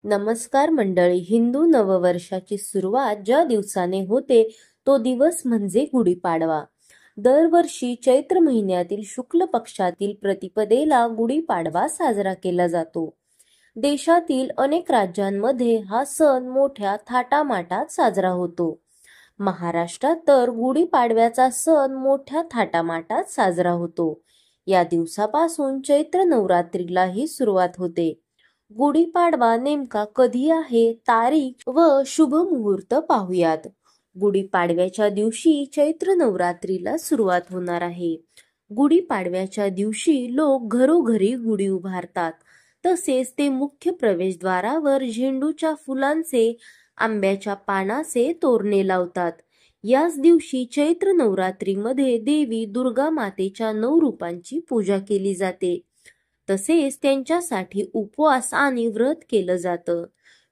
नमस्कार मंडळी. हिंदू नववर्षाची सुरुवात ज्या दिवसाने होते तो दिवस म्हणजे गुढीपाडवा. दरवर्षी चैत्र महिन्यातील शुक्ल पक्षातील प्रतिपदेला गुढीपाडवा साजरा केला जातो. देशातील अनेक राज्यांमध्ये हा सण मोठ्या थाटामाटात साजरा होतो. महाराष्ट्रात तर गुढीपाडव्याचा सण मोठ्या थाटामाटात साजरा होतो. या दिवसापासून चैत्र नवरात्रीलाही सुरुवात होते. गुढीपाडवा नेमका कधी आहे, तारीख व शुभ मुहूर्त पाहूयात. गुढीपाडव्याच्या दिवशी चैत्र नवरात्रीला सुरुवात होणार आहे. गुढीपाडव्याच्या दिवशी लोक घरोघरी गुढी उभारतात. तसेच ते मुख्य प्रवेशद्वारावर झेंडूच्या फुलांचे, आंब्याच्या पानाचे तोरणे लावतात. याच दिवशी चैत्र नवरात्रीमध्ये देवी दुर्गा मातेच्या 9 रूपांची पूजा केली जाते. तसेच त्यांच्यासाठी उपवास आणि व्रत केलं जातं.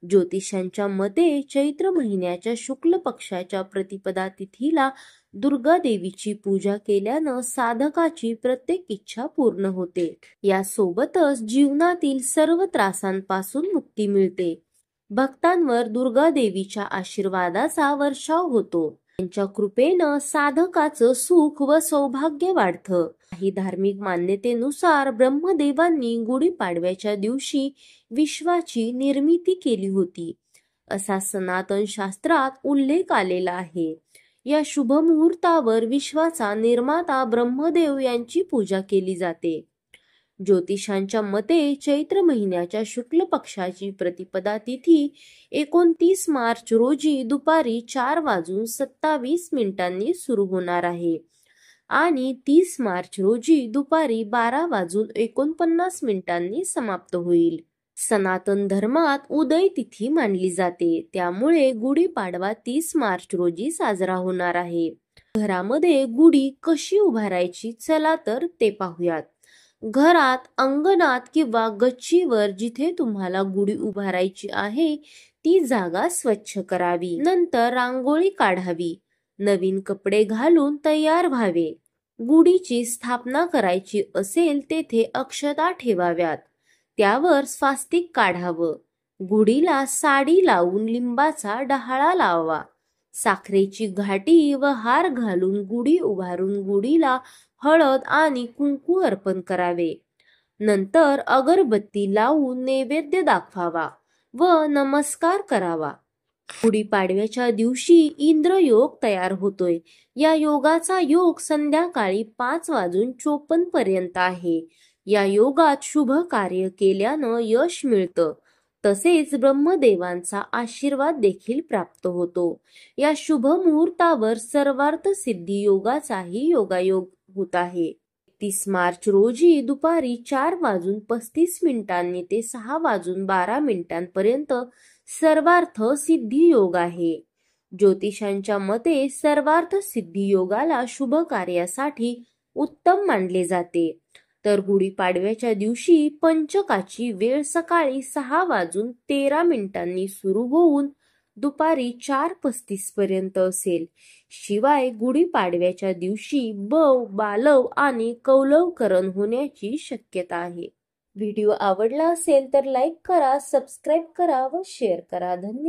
ज्योतिषांच्या मते चैत्र महिन्याच्या शुक्ल पक्षाच्या प्रतिपदा तिथीला दुर्गा देवीची पूजा केल्यानं साधकाची प्रत्येक इच्छा पूर्ण होते. यासोबतच जीवनातील सर्व त्रासांपासून मुक्ती मिळते. भक्तांवर दुर्गा देवीच्या आशीर्वादाचा वर्षाव होतो. त्यांच्या कृपेनं साधकाचं सुख व सौभाग्य वाढतं. काही धार्मिक मान्यतेनुसार ब्रह्मदेवांनी गुढीपाडव्याच्या दिवशी विश्वाची निर्मिती केली होती, असा सनातन शास्त्रात उल्लेख आलेला आहे. या शुभ मुहूर्तावर विश्वाचा निर्माता ब्रह्मदेव यांची पूजा केली जाते. ज्योतिषांच्या मते चैत्र महिन्याच्या शुक्ल पक्षाची प्रतिपदा तिथी 29 मार्च रोजी दुपारी 4:27 सुरू होणार आहे आणि 30 मार्च रोजी दुपारी 12:49 समाप्त होईल. सनातन धर्मात उदय तिथी मानली जाते, त्यामुळे गुढीपाडवा 30 मार्च रोजी साजरा होणार आहे. घरामध्ये गुढी कशी उभारायची, चला तर ते पाहूयात. घरात, अंगणात किंवा गच्चीवर जिथे तुम्हाला गुढी उभारायची आहे ती जागा स्वच्छ करावी. नंतर रांगोळी काढावी. नवीन कपडे घालून तयार व्हावे. गुढीची स्थापना करायची असेल तेथे अक्षता ठेवाव्यात. त्यावर स्वास्तिक काढावं. गुढीला साडी लावून लिंबाचा डहाळा लावावा. साखरेची घाटी व हार घालून गुढी उभारून गुढीला हळद आणि कुंकू अर्पण करावे. नंतर अगरबत्ती लावून नैवेद्य दाखवावा व नमस्कार करावा. गुढीपाडव्याच्या दिवशी इंद्रयोग तयार होतोय. या योगाचा योग संध्याकाळी 5:54 पर्यंत आहे. या योगात शुभ कार्य केल्यानं यश मिळतं. तसेच ब्रह्मदेवांचा आशीर्वाद देखील प्राप्त होतो. या शुभ मुहूर्तावर सर्वार्थ सिद्धी योगाचाही योगायोग होत आहे. 30 मार्च रोजी दुपारी 4:35 ते 6:12 सर्वार्थ सिद्धी योग आहे. ज्योतिषांच्या मते सर्वार्थ सिद्धी योगाला शुभ कार्यासाठी उत्तम मानले जाते. तर गुढीपाडव्याच्या दिवशी पंचकाची वेळ सकाळी 6:13 सुरू होऊन दुपारी 4:35 पर्यंत असेल. शिवाय गुढीपाडव्याच्या दिवशी बव, बालव आणि कौलवकरण होण्याची शक्यता आहे. व्हिडिओ आवडला असेल तर लाईक करा, सबस्क्राईब करा व शेअर करा. धन्यवाद.